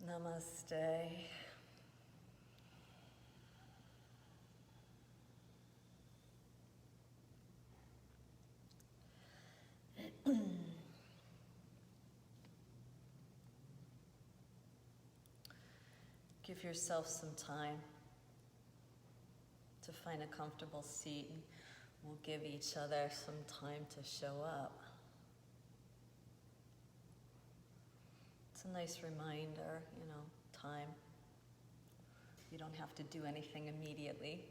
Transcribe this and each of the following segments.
Namaste. Give yourself some time to find a comfortable seat, and we'll give each other some time to show up. It's a nice reminder, time. You don't have to do anything immediately.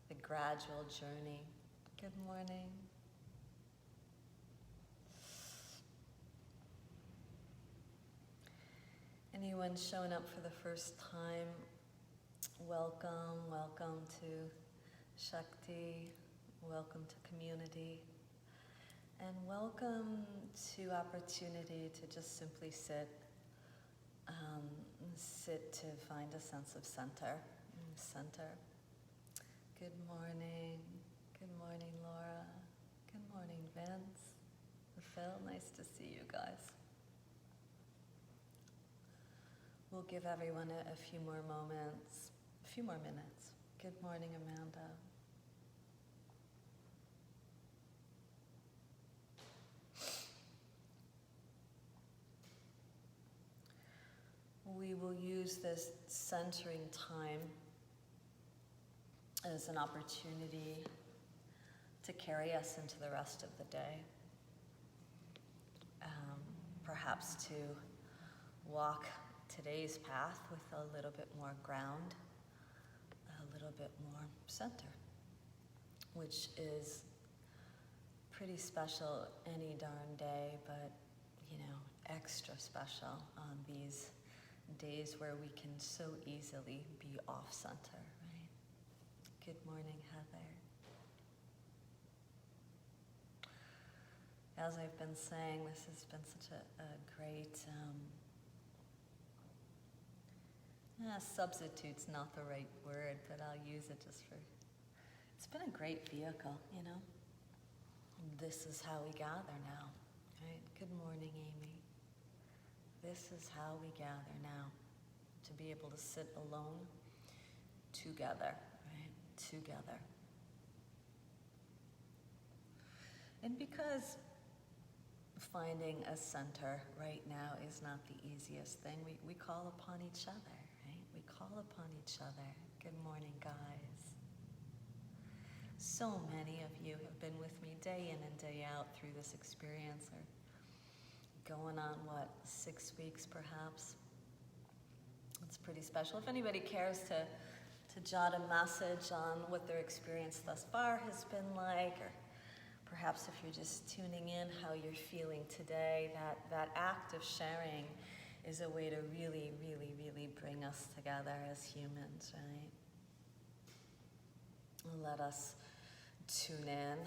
The gradual journey. Good morning. Anyone showing up for the first time, welcome to Shakti, welcome to community, and welcome to opportunity to just simply sit to find a sense of center. Good morning Laura, good morning Vince, Phil, nice to see you guys. We'll give everyone a few more moments, a few more minutes. Good morning, Amanda. We will use this centering time as an opportunity to carry us into the rest of the day. Perhaps to walk today's path with a little bit more ground, a little bit more center, which is pretty special any darn day, but extra special on these days where we can so easily be off center, right? Good morning, Heather. As I've been saying, this has been such a great substitute's not the right word, but I'll use it just for, it's been a great vehicle, This is how we gather now, right? Good morning, Amy. This is how we gather now, to be able to sit alone together, right? Together. And because finding a center right now is not the easiest thing, we call upon each other. We call upon each other. Good morning, guys. So many of you have been with me day in and day out through this experience, or going on, 6 weeks perhaps. It's pretty special. If anybody cares to jot a message on what their experience thus far has been like, or perhaps if you're just tuning in, how you're feeling today, that act of sharing is a way to really, really, really bring us together as humans, right? Let us tune in.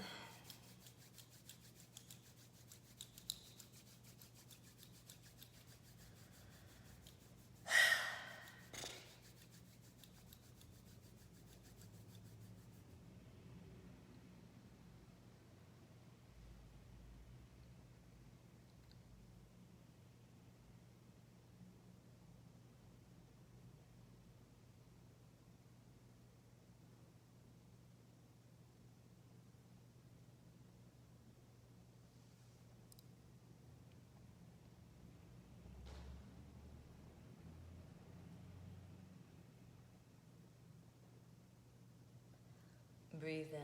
Breathe in.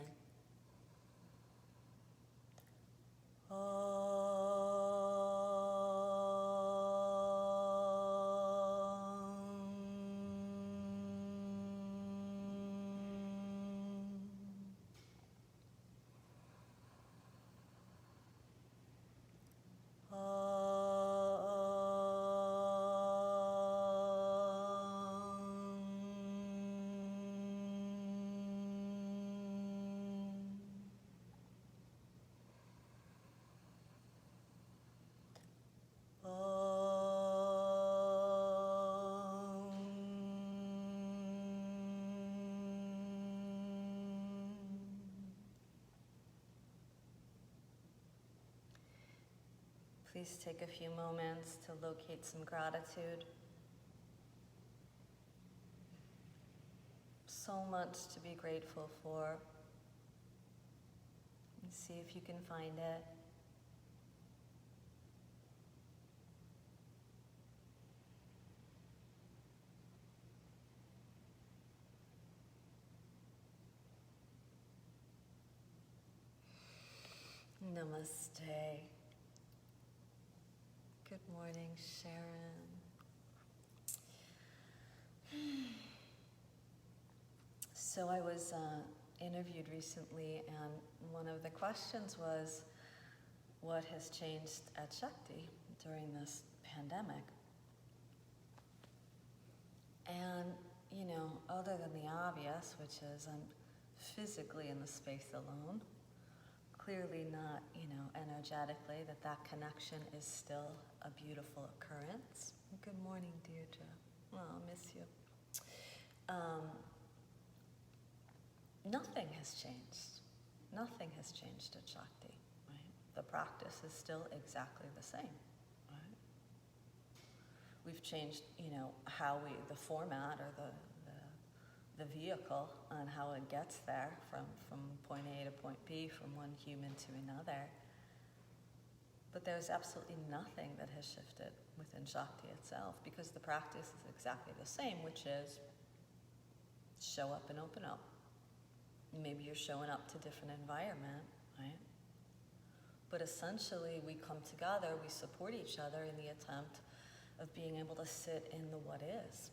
Please take a few moments to locate some gratitude. So much to be grateful for. And see if you can find it. Namaste. Good morning, Sharon. So I was interviewed recently, and one of the questions was, what has changed at Shakti during this pandemic? And, you know, other than the obvious, which is I'm physically in the space alone, clearly not, energetically, that connection is still a beautiful occurrence. Good morning, Deirdre. Oh, I'll miss you. Nothing has changed. Nothing has changed at Shakti, right? The practice is still exactly the same, right? We've changed, the format or the vehicle on how it gets there from point A to point B, from one human to another. But there's absolutely nothing that has shifted within Shakti itself, because the practice is exactly the same, which is show up and open up. Maybe you're showing up to different environment, right? But essentially we come together, we support each other in the attempt of being able to sit in the what is.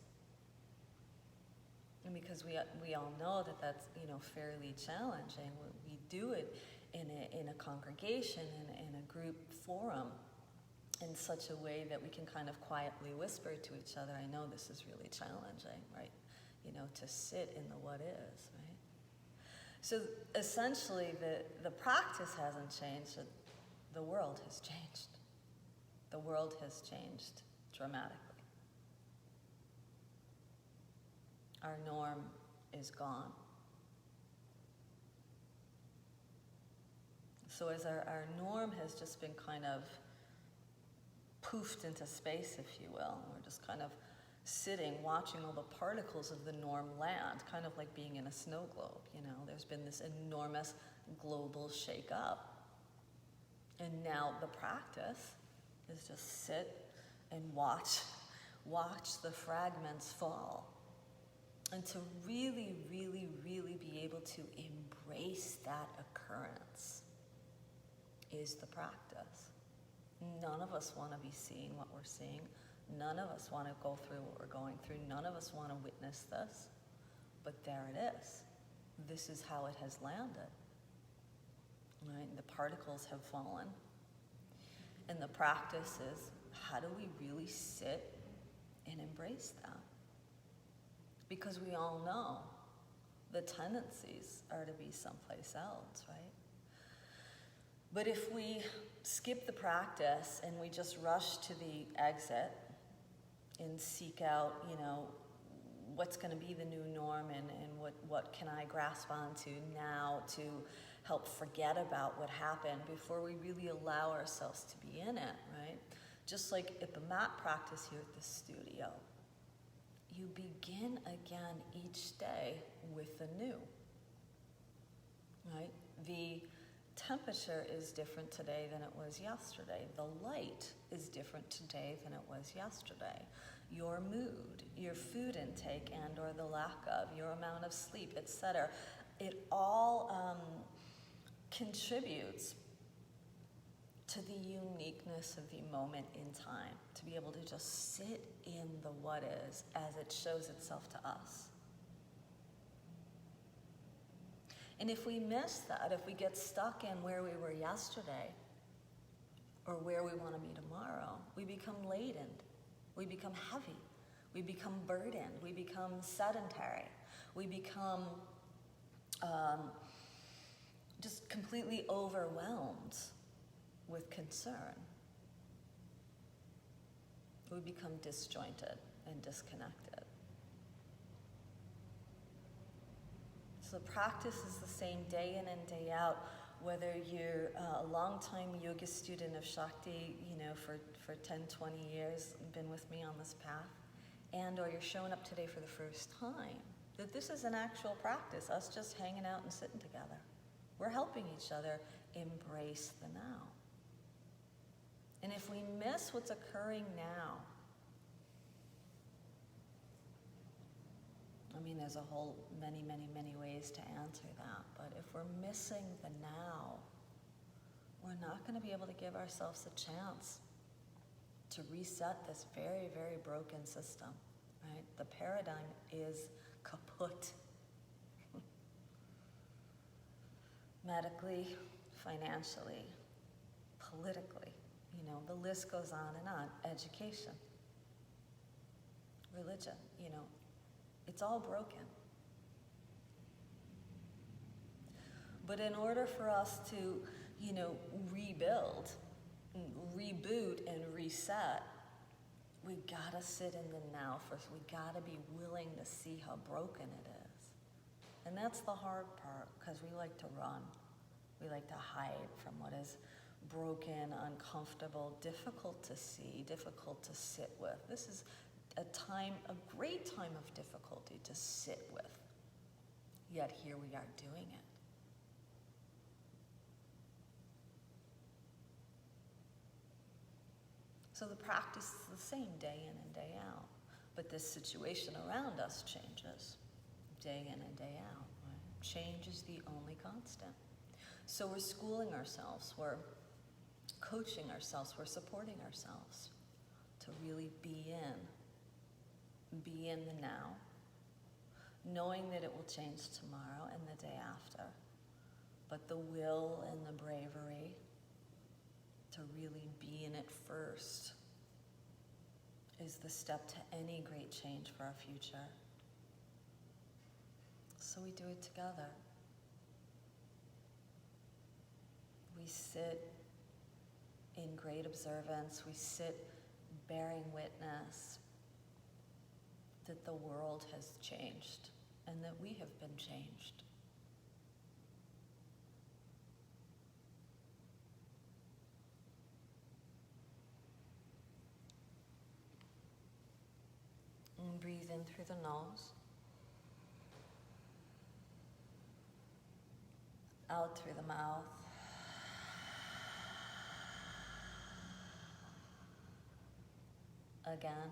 And because we all know that that's, fairly challenging. We do it in a congregation, in a group forum, in such a way that we can kind of quietly whisper to each other, I know this is really challenging, right? To sit in the what is, right? So essentially the practice hasn't changed, the world has changed. The world has changed dramatically. Our norm is gone. So as our norm has just been kind of poofed into space, if you will, we're just kind of sitting, watching all the particles of the norm land, kind of like being in a snow globe, There's been this enormous global shake-up. And now the practice is just sit and watch the fragments fall. And to really, really, really be able to embrace that occurrence is the practice. None of us want to be seeing what we're seeing. None of us want to go through what we're going through. None of us want to witness this. But there it is. This is how it has landed. Right? The particles have fallen. And the practice is, how do we really sit and embrace that? Because we all know the tendencies are to be someplace else, right? But if we skip the practice and we just rush to the exit and seek out, what's going to be the new norm and what can I grasp onto now to help forget about what happened before we really allow ourselves to be in it, right? Just like at the mat practice here at the studio, you begin again each day with the new, right? The temperature is different today than it was yesterday. The light is different today than it was yesterday. Your mood, your food intake and or the lack of, your amount of sleep, etc. It all contributes to the uniqueness of the moment in time, to be able to just sit in the what is as it shows itself to us. And if we miss that, if we get stuck in where we were yesterday or where we want to be tomorrow, we become laden, we become heavy, we become burdened, we become sedentary, we become just completely overwhelmed with concern. We become disjointed and disconnected. So the practice is the same day in and day out, whether you're a long-time yoga student of Shakti, for 10, 20 years, been with me on this path, and or you're showing up today for the first time, that this is an actual practice, us just hanging out and sitting together. We're helping each other embrace the now. And if we miss what's occurring now, there's a whole many, many, many ways to answer that. But if we're missing the now, we're not going to be able to give ourselves a chance to reset this very, very broken system, right? The paradigm is kaput. Medically, financially, politically, the list goes on and on. Education, religion, it's all broken. But in order for us to, rebuild, reboot, and reset, we gotta sit in the now first. We gotta be willing to see how broken it is. And that's the hard part, because we like to run. We like to hide from what is broken, uncomfortable, difficult to see, difficult to sit with. This is a great time of difficulty to sit with. Yet here we are doing it. So the practice is the same day in and day out, but this situation around us changes day in and day out. Right? Change is the only constant. So we're schooling ourselves, we're coaching ourselves, we're supporting ourselves to really be in the now, knowing that it will change tomorrow and the day after. But the will and the bravery to really be in it first is the step to any great change for our future. So we do it together. We sit in great observance. We sit bearing witness that the world has changed and that we have been changed. And breathe in through the nose, out through the mouth. Again.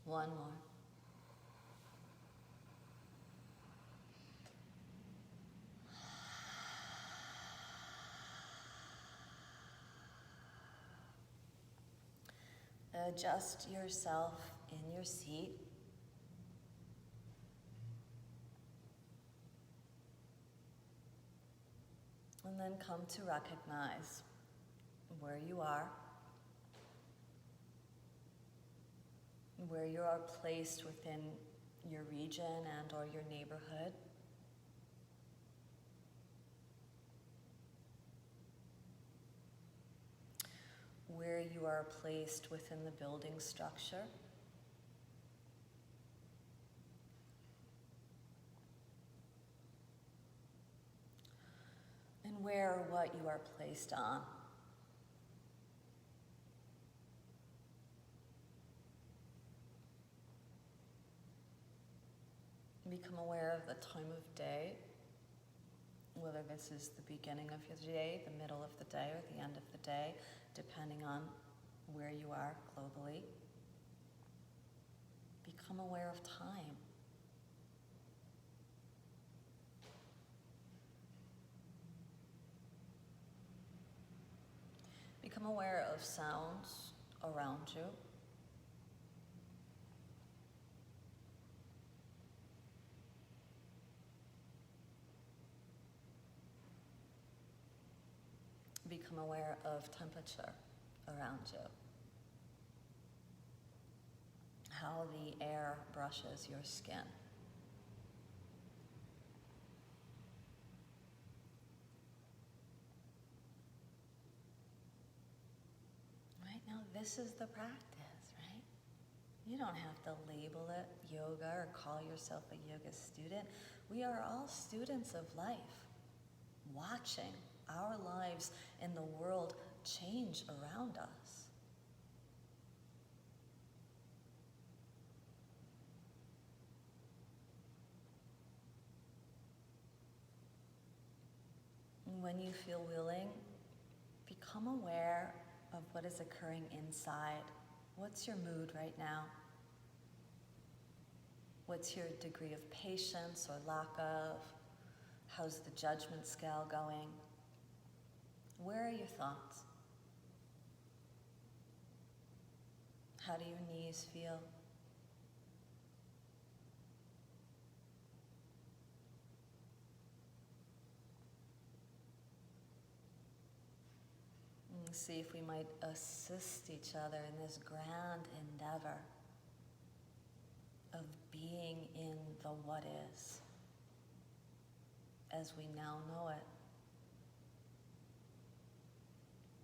One more. Adjust yourself in your seat. And then come to recognize where you are placed within your region and or your neighborhood. Where you are placed within the building structure. And where or what you are placed on. Become aware of the time of day, whether this is the beginning of your day, the middle of the day, or the end of the day, depending on where you are globally. Become aware of time. Become aware of sounds around you. Become aware of temperature around you. How the air brushes your skin. this is the practice, right? You don't have to label it yoga or call yourself a yoga student. We are all students of life, watching our lives in the world change around us. And when you feel willing, become aware of what is occurring inside. What's your mood right now? What's your degree of patience or lack of? How's the judgment scale going? Where are your thoughts? How do your knees feel? And see if we might assist each other in this grand endeavor of being in the what is, as we now know it.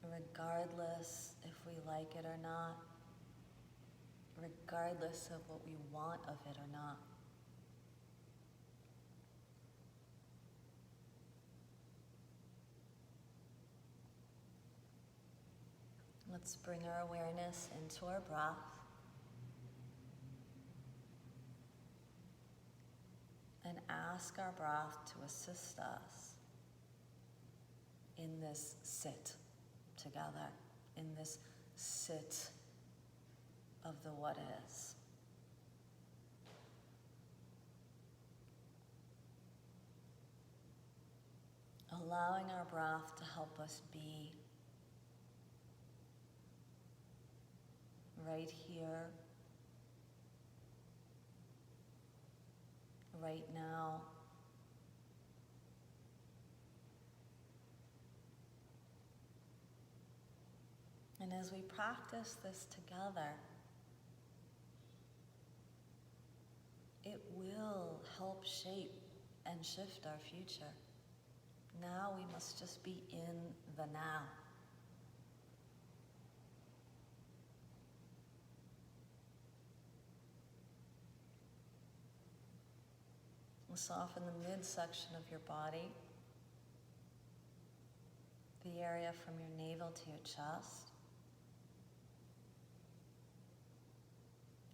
Regardless if we like it or not, regardless of what we want of it or not. Let's bring our awareness into our breath. And ask our breath to assist us in this sit together, in this sit of the what is. Allowing our breath to help us be right here, right now. And as we practice this together, it will help shape and shift our future. Now we must just be in the now. Soften the midsection of your body, the area from your navel to your chest.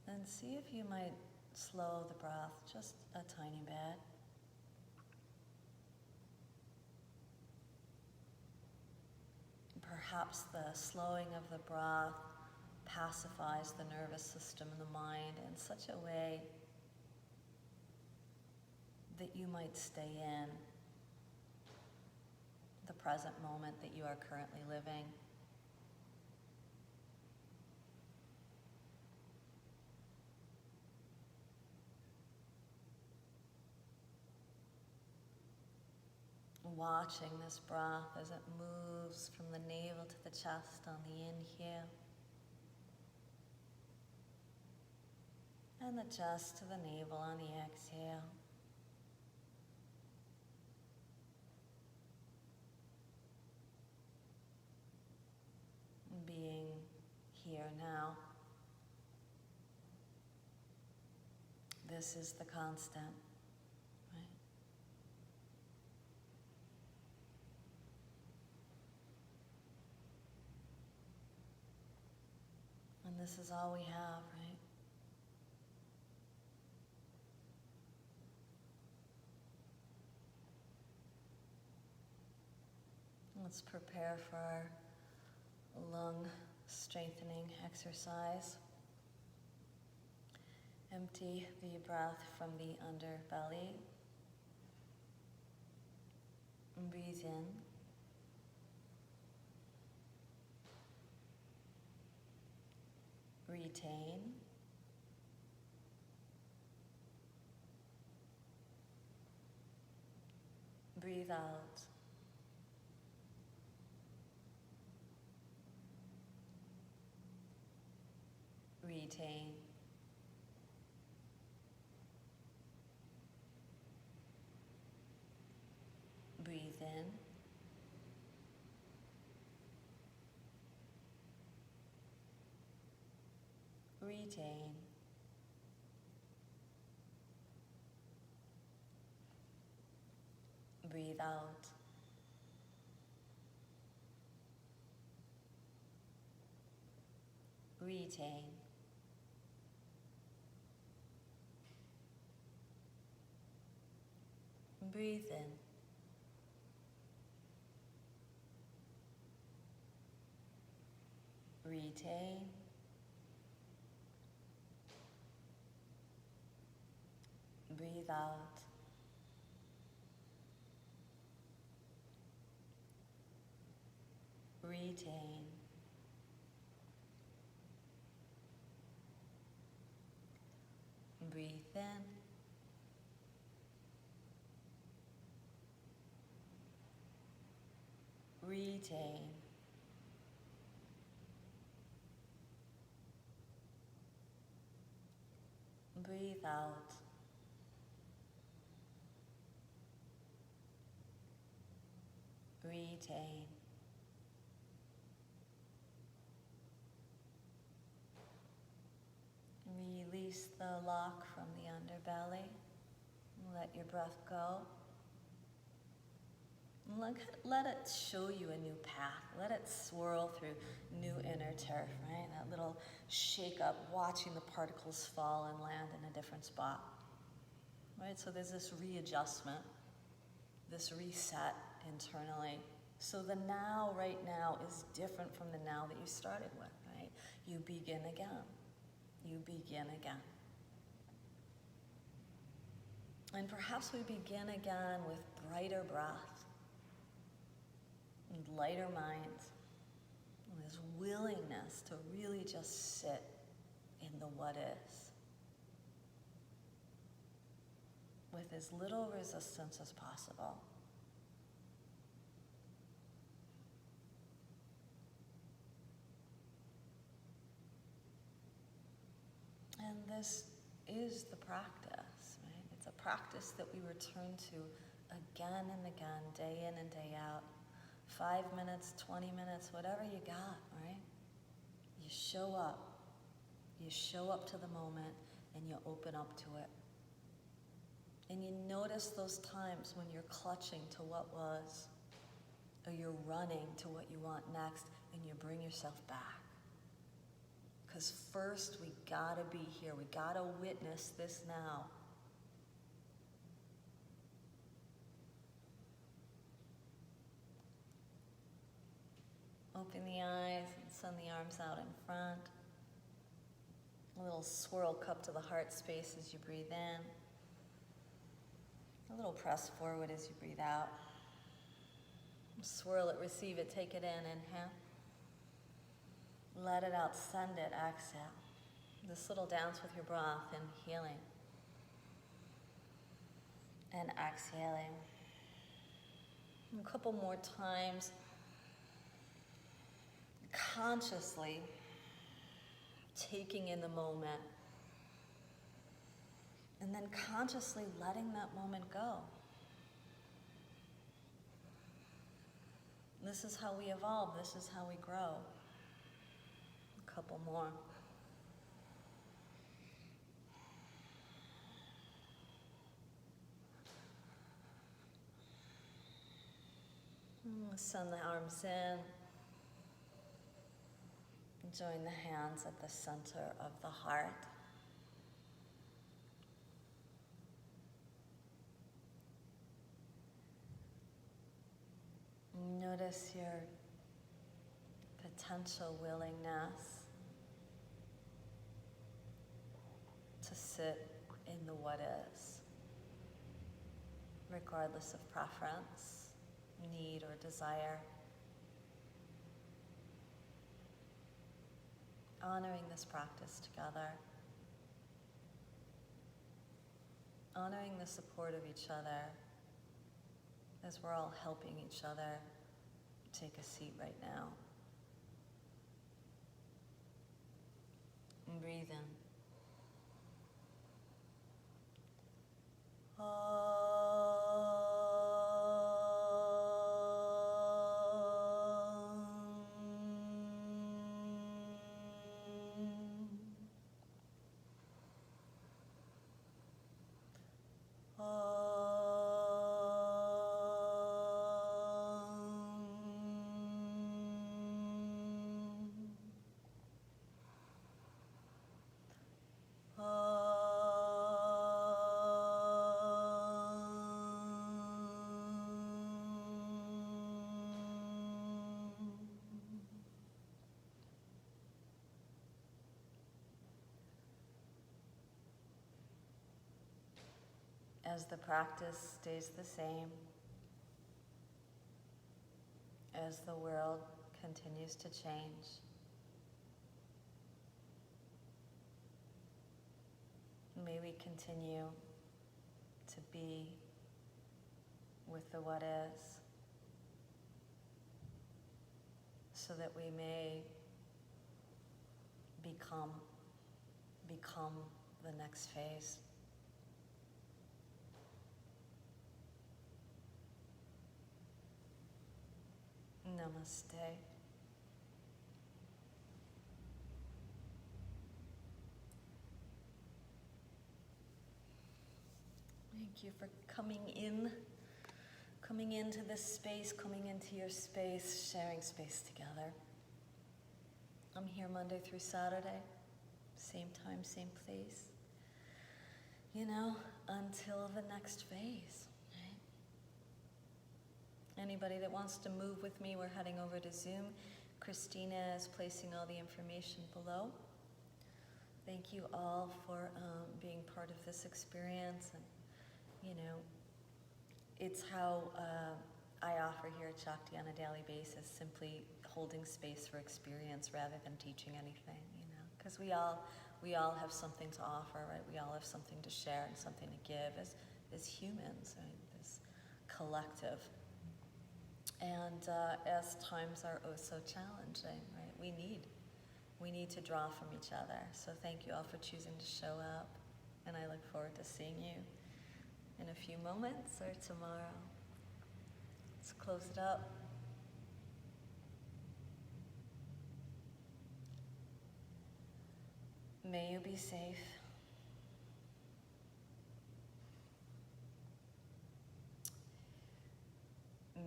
And see if you might slow the breath just a tiny bit. Perhaps the slowing of the breath pacifies the nervous system and the mind in such a way that you might stay in the present moment that you are currently living. Watching this breath as it moves from the navel to the chest on the inhale, and the chest to the navel on the exhale. Being here now. This is the constant, right? And this is all we have, right? Let's prepare for our lung strengthening exercise. Empty the breath from the underbelly. And breathe in. Retain. Breathe out. Retain. Breathe in. Retain. Breathe out. Retain. Breathe in. Retain. Breathe out. Retain. Breathe in. Retain. Breathe out. Retain. Release the lock from the underbelly. Let your breath go. Let it show you a new path. Let it swirl through new inner turf, right? That little shake up, watching the particles fall and land in a different spot. Right? So there's this readjustment, this reset internally. So the now, right now, is different from the now that you started with, right? You begin again. You begin again. And perhaps we begin again with brighter breath, and lighter minds, and this willingness to really just sit in the what is, with as little resistance as possible. And this is the practice, right? It's a practice that we return to again and again, day in and day out. 5 minutes, 20 minutes, whatever you got, right? You show up. You show up to the moment and you open up to it. And you notice those times when you're clutching to what was, or you're running to what you want next, and you bring yourself back. Because first we gotta be here. We gotta witness this now. Open the eyes and send the arms out in front. A little swirl cup to the heart space as you breathe in. A little press forward as you breathe out. Swirl it, receive it, take it in, inhale. Let it out, send it, exhale. This little dance with your breath, inhaling and exhaling. A couple more times. Consciously taking in the moment and then consciously letting that moment go. This is how we evolve. This is how we grow. A couple more. Send the arms in. Join the hands at the center of the heart. Notice your potential willingness to sit in the what is, regardless of preference, need, or desire. Honoring this practice together. Honoring the support of each other as we're all helping each other take a seat right now. And breathe in. as the practice stays the same, as the world continues to change. May we continue to be with the what is, so that we may become the next phase. Namaste. Thank you for coming into this space, coming into your space, sharing space together. I'm here Monday through Saturday, same time, same place, until the next phase. Right? Anybody that wants to move with me, we're heading over to Zoom. Christina is placing all the information below. Thank you all for being part of this experience. And, it's how I offer here at Shakti on a daily basis, simply holding space for experience rather than teaching anything, because we all have something to offer, right? We all have something to share and something to give as humans, right? This collective. And as times are oh so challenging, right? We need to draw from each other. So thank you all for choosing to show up, and I look forward to seeing you in a few moments or tomorrow. Let's close it up. May you be safe.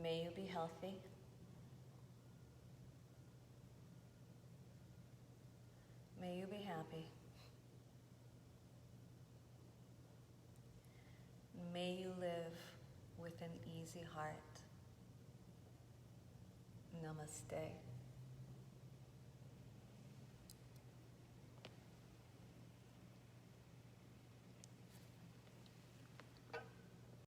May you be healthy. May you be happy. May you live with an easy heart. Namaste.